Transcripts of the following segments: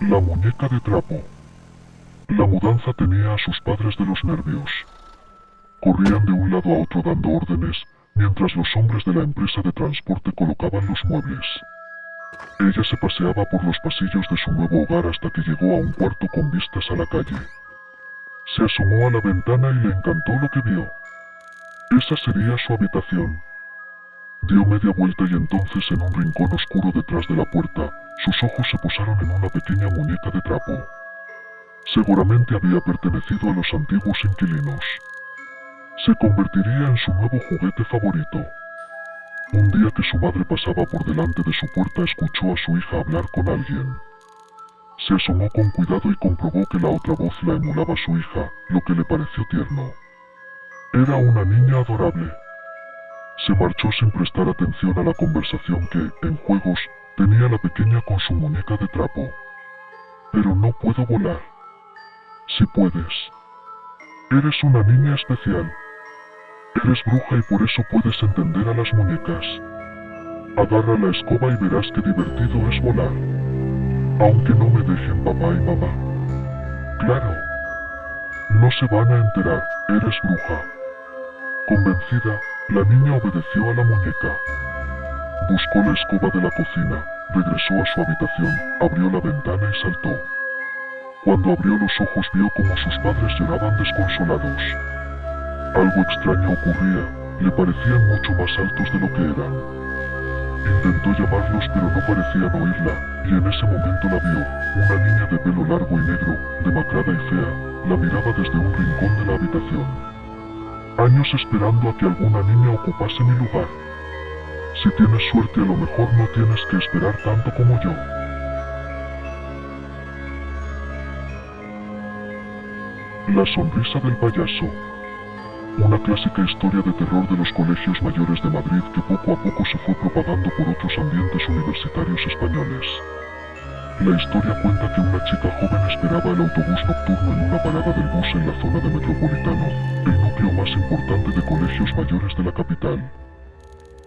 La muñeca de trapo. La mudanza tenía a sus padres de los nervios. Corrían de un lado a otro dando órdenes, mientras los hombres de la empresa de transporte colocaban los muebles. Ella se paseaba por los pasillos de su nuevo hogar hasta que llegó a un cuarto con vistas a la calle. Se asomó a la ventana y le encantó lo que vio. Esa sería su habitación. Dio media vuelta y entonces en un rincón oscuro detrás de la puerta, sus ojos se posaron en una pequeña muñeca de trapo. Seguramente había pertenecido a los antiguos inquilinos. Se convertiría en su nuevo juguete favorito. Un día que su madre pasaba por delante de su puerta escuchó a su hija hablar con alguien. Se asomó con cuidado y comprobó que la otra voz la emulaba a su hija, lo que le pareció tierno. Era una niña adorable. Se marchó sin prestar atención a la conversación que, en juegos, tenía la pequeña con su muñeca de trapo. Pero no puedo volar. Si puedes. Eres una niña especial. Eres bruja y por eso puedes entender a las muñecas. Agarra la escoba y verás qué divertido es volar. Aunque no me dejen papá y mamá. Claro. No se van a enterar, eres bruja. Convencida, la niña obedeció a la muñeca. Buscó la escoba de la cocina, regresó a su habitación, abrió la ventana y saltó. Cuando abrió los ojos vio como sus padres lloraban desconsolados. Algo extraño ocurría, le parecían mucho más altos de lo que eran. Intentó llamarlos pero no parecían oírla, y en ese momento la vio, una niña de pelo largo y negro, demacrada y fea, la miraba desde un rincón de la habitación. Años esperando a que alguna niña ocupase mi lugar. Si tienes suerte a lo mejor no tienes que esperar tanto como yo. La sonrisa del payaso. Una clásica historia de terror de los colegios mayores de Madrid que poco a poco se fue propagando por otros ambientes universitarios españoles. La historia cuenta que una chica joven esperaba el autobús nocturno en una parada del bus en la zona de Metropolitano, el núcleo más importante de colegios mayores de la capital.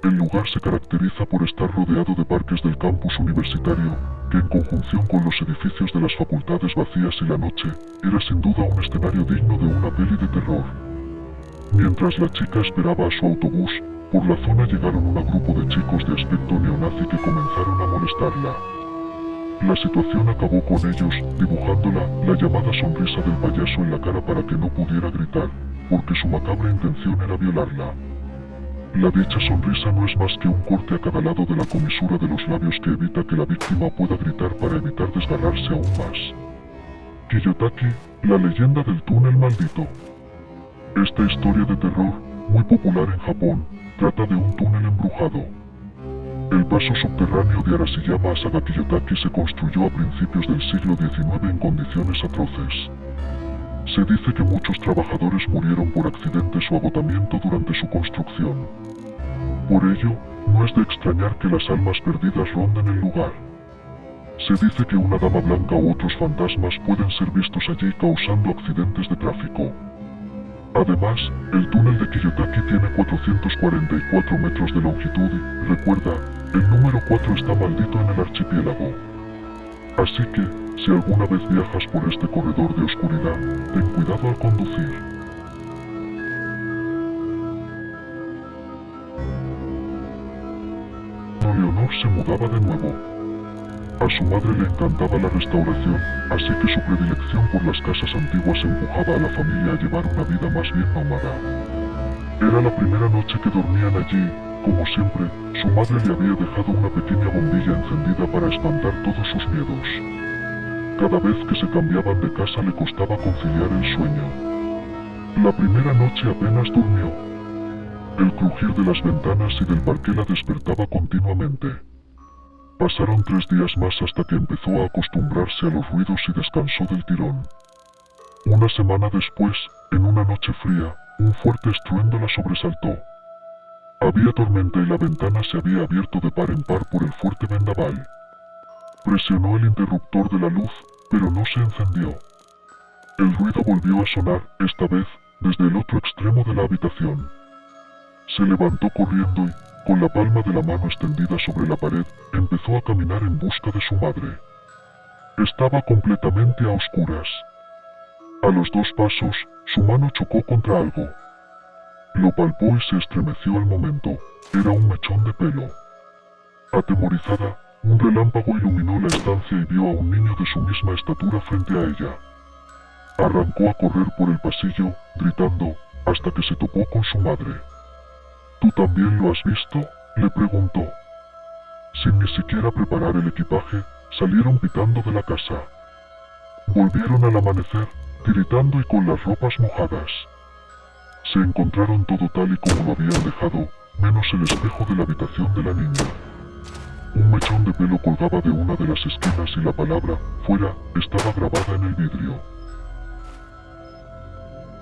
El lugar se caracteriza por estar rodeado de parques del campus universitario, que en conjunción con los edificios de las facultades vacías y la noche, era sin duda un escenario digno de una peli de terror. Mientras la chica esperaba a su autobús, por la zona llegaron un grupo de chicos de aspecto neonazi que comenzaron a molestarla. La situación acabó con ellos, dibujándola, la llamada sonrisa del payaso en la cara para que no pudiera gritar, porque su macabra intención era violarla. La dicha sonrisa no es más que un corte a cada lado de la comisura de los labios que evita que la víctima pueda gritar para evitar desgarrarse aún más. Kiyotaki, la leyenda del túnel maldito. Esta historia de terror, muy popular en Japón, trata de un túnel embrujado. El paso subterráneo de Arashiyama a Saga Kiyotaki se construyó a principios del siglo XIX en condiciones atroces. Se dice que muchos trabajadores murieron por accidentes o agotamiento durante su construcción. Por ello, no es de extrañar que las almas perdidas ronden el lugar. Se dice que una dama blanca u otros fantasmas pueden ser vistos allí causando accidentes de tráfico. Además, el túnel de Kiyotaki tiene 444 metros de longitud y, recuerda, el número 4 está maldito en el archipiélago. Así que, si alguna vez viajas por este corredor de oscuridad, ten cuidado al conducir. Leonor se mudaba de nuevo. A su madre le encantaba la restauración, así que su predilección por las casas antiguas empujaba a la familia a llevar una vida más bien nómada. Era la primera noche que dormían allí. Como siempre, su madre le había dejado una pequeña bombilla encendida para espantar todos sus miedos. Cada vez que se cambiaban de casa le costaba conciliar el sueño. La primera noche apenas durmió. El crujir de las ventanas y del parqué la despertaba continuamente. Pasaron 3 días más hasta que empezó a acostumbrarse a los ruidos y descansó del tirón. Una semana después, en una noche fría, un fuerte estruendo la sobresaltó. Había tormenta y la ventana se había abierto de par en par por el fuerte vendaval. Presionó el interruptor de la luz, pero no se encendió. El ruido volvió a sonar, esta vez, desde el otro extremo de la habitación. Se levantó corriendo y, con la palma de la mano extendida sobre la pared, empezó a caminar en busca de su madre. Estaba completamente a oscuras. A los 2 pasos, su mano chocó contra algo. Lo palpó y se estremeció al momento. Era un mechón de pelo. Atemorizada, un relámpago iluminó la estancia y vio a un niño de su misma estatura frente a ella. Arrancó a correr por el pasillo, gritando, hasta que se topó con su madre. ¿Tú también lo has visto?, le preguntó. Sin ni siquiera preparar el equipaje, salieron pitando de la casa. Volvieron al amanecer, tiritando y con las ropas mojadas. Se encontraron todo tal y como lo habían dejado, menos el espejo de la habitación de la niña. Un mechón de pelo colgaba de una de las esquinas y la palabra «fuera» estaba grabada en el vidrio.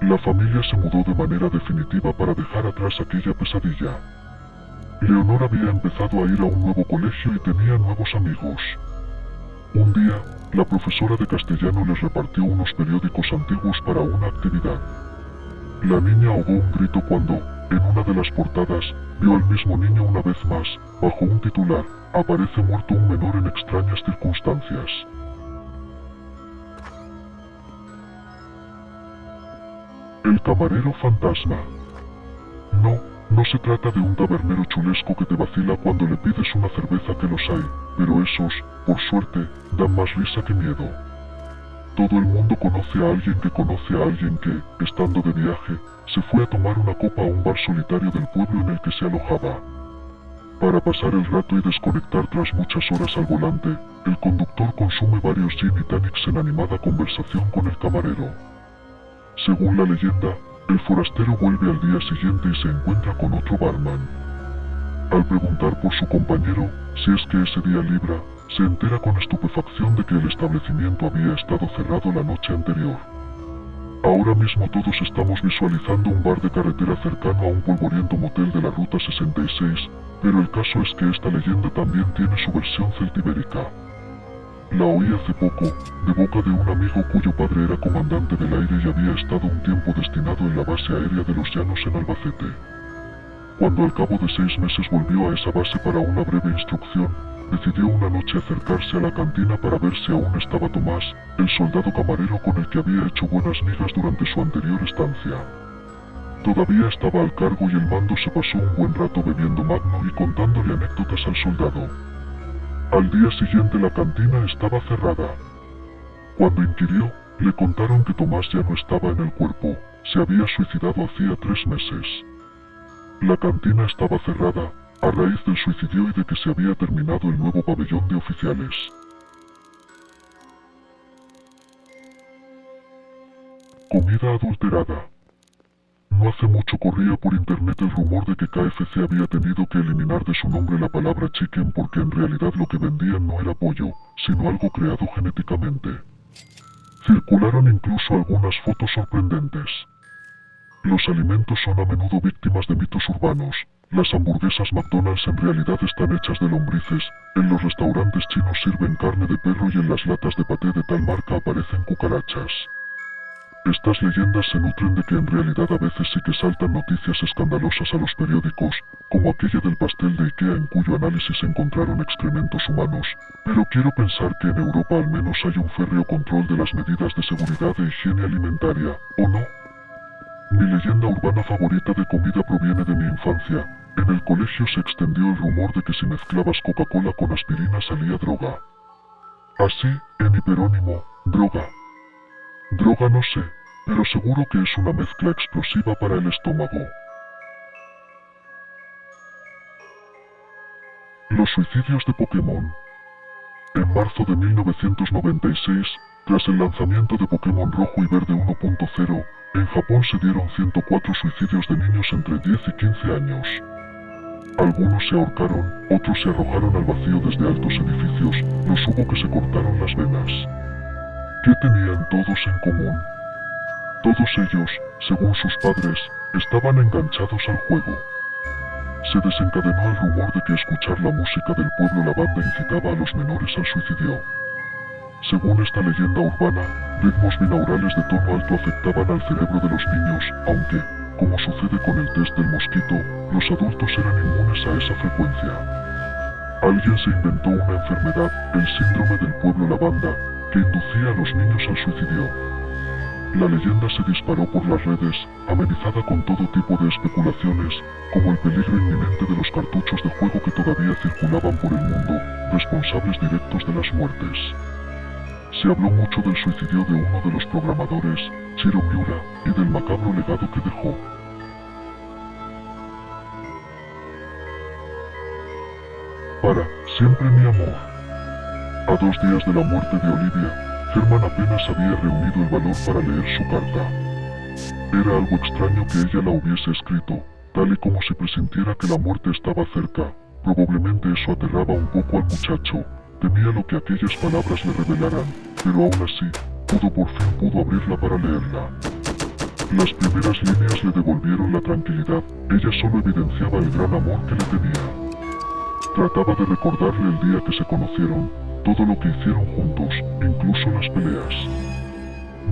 La familia se mudó de manera definitiva para dejar atrás aquella pesadilla. Leonor había empezado a ir a un nuevo colegio y tenía nuevos amigos. Un día, la profesora de castellano les repartió unos periódicos antiguos para una actividad. La niña ahogó un grito cuando, en una de las portadas, vio al mismo niño una vez más, bajo un titular, «Aparece muerto un menor en extrañas circunstancias». El camarero fantasma. No se trata de un tabernero chulesco que te vacila cuando le pides una cerveza, que los hay, pero esos, por suerte, dan más risa que miedo. Todo el mundo conoce a alguien que conoce a alguien que, estando de viaje, se fue a tomar una copa a un bar solitario del pueblo en el que se alojaba. Para pasar el rato y desconectar tras muchas horas al volante, el conductor consume varios gin y tonics en animada conversación con el camarero. Según la leyenda, el forastero vuelve al día siguiente y se encuentra con otro barman. Al preguntar por su compañero, si es que ese día libra, se entera con estupefacción de que el establecimiento había estado cerrado la noche anterior. Ahora mismo todos estamos visualizando un bar de carretera cercano a un polvoriento motel de la Ruta 66, pero el caso es que esta leyenda también tiene su versión celtibérica. La oí hace poco, de boca de un amigo cuyo padre era comandante del aire y había estado un tiempo destinado en la base aérea de los Llanos en Albacete. Cuando al cabo de 6 meses volvió a esa base para una breve instrucción, decidió una noche acercarse a la cantina para ver si aún estaba Tomás, el soldado camarero con el que había hecho buenas migas durante su anterior estancia. Todavía estaba al cargo y el mando se pasó un buen rato bebiendo magno y contándole anécdotas al soldado. Al día siguiente la cantina estaba cerrada. Cuando inquirió, le contaron que Tomás ya no estaba en el cuerpo, se había suicidado hacía 3 meses. La cantina estaba cerrada, a raíz del suicidio y de que se había terminado el nuevo pabellón de oficiales. Comida adulterada. No hace mucho corría por internet el rumor de que KFC había tenido que eliminar de su nombre la palabra chicken porque en realidad lo que vendían no era pollo, sino algo creado genéticamente. Circularon incluso algunas fotos sorprendentes. Los alimentos son a menudo víctimas de mitos urbanos. Las hamburguesas McDonald's en realidad están hechas de lombrices, en los restaurantes chinos sirven carne de perro y en las latas de paté de tal marca aparecen cucarachas. Estas leyendas se nutren de que en realidad a veces sí que saltan noticias escandalosas a los periódicos, como aquella del pastel de Ikea en cuyo análisis se encontraron excrementos humanos, pero quiero pensar que en Europa al menos hay un férreo control de las medidas de seguridad e higiene alimentaria, ¿o no? Mi leyenda urbana favorita de comida proviene de mi infancia. En el colegio se extendió el rumor de que si mezclabas Coca-Cola con aspirina salía droga. Así, en hiperónimo, droga. Droga no sé, pero seguro que es una mezcla explosiva para el estómago. Los suicidios de Pokémon. En marzo de 1996, tras el lanzamiento de Pokémon Rojo y Verde 1.0, en Japón se dieron 104 suicidios de niños entre 10 y 15 años. Algunos se ahorcaron, otros se arrojaron al vacío desde altos edificios, los hubo que se cortaron las venas. ¿Qué tenían todos en común? Todos ellos, según sus padres, estaban enganchados al juego. Se desencadenó el rumor de que escuchar la música del pueblo la banda incitaba a los menores al suicidio. Según esta leyenda urbana, ritmos binaurales de tono alto afectaban al cerebro de los niños, aunque, como sucede con el test del mosquito, los adultos eran inmunes a esa frecuencia. Alguien se inventó una enfermedad, el síndrome del pueblo lavanda, que inducía a los niños al suicidio. La leyenda se disparó por las redes, amenizada con todo tipo de especulaciones, como el peligro inminente de los cartuchos de juego que todavía circulaban por el mundo, responsables directos de las muertes. Se habló mucho del suicidio de uno de los programadores, Shiro Miura, y del macabro legado que dejó. Para siempre mi amor. A 2 días de la muerte de Olivia, Herman apenas había reunido el valor para leer su carta. Era algo extraño que ella la hubiese escrito, tal y como si presintiera que la muerte estaba cerca. Probablemente eso aterraba un poco al muchacho. Temía lo que aquellas palabras le revelaran, pero aún así, por fin pudo abrirla para leerla. Las primeras líneas le devolvieron la tranquilidad. Ella solo evidenciaba el gran amor que le tenía. Trataba de recordarle el día que se conocieron, todo lo que hicieron juntos, incluso las peleas.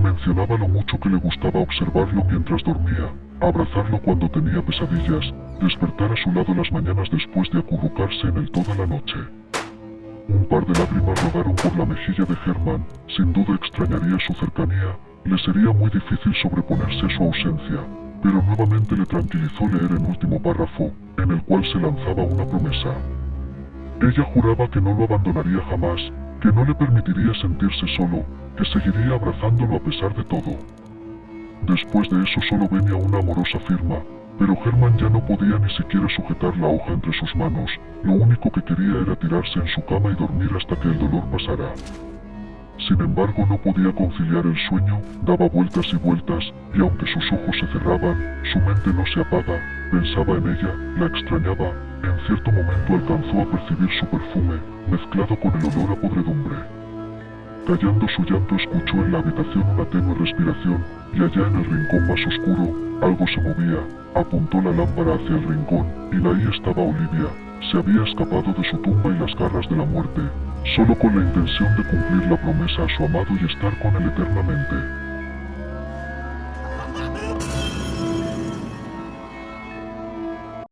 Mencionaba lo mucho que le gustaba observarlo mientras dormía, abrazarlo cuando tenía pesadillas, despertar a su lado las mañanas después de acurrucarse en él toda la noche. Un par de lágrimas rodaron por la mejilla de Herman. Sin duda extrañaría su cercanía, le sería muy difícil sobreponerse a su ausencia, pero nuevamente le tranquilizó leer el último párrafo, en el cual se lanzaba una promesa. Ella juraba que no lo abandonaría jamás, que no le permitiría sentirse solo, que seguiría abrazándolo a pesar de todo. Después de eso solo venía una amorosa firma, pero Herman ya no podía ni siquiera sujetar la hoja entre sus manos. Lo único que quería era tirarse en su cama y dormir hasta que el dolor pasara. Sin embargo, no podía conciliar el sueño, daba vueltas y vueltas, y aunque sus ojos se cerraban, su mente no se apaga. Pensaba en ella, la extrañaba. En cierto momento alcanzó a percibir su perfume, mezclado con el olor a podredumbre. Callando su llanto, escuchó en la habitación una tenue respiración, y allá en el rincón más oscuro, algo se movía. Apuntó la lámpara hacia el rincón, y ahí estaba Olivia. Se había escapado de su tumba y las garras de la muerte, solo con la intención de cumplir la promesa a su amado y estar con él eternamente.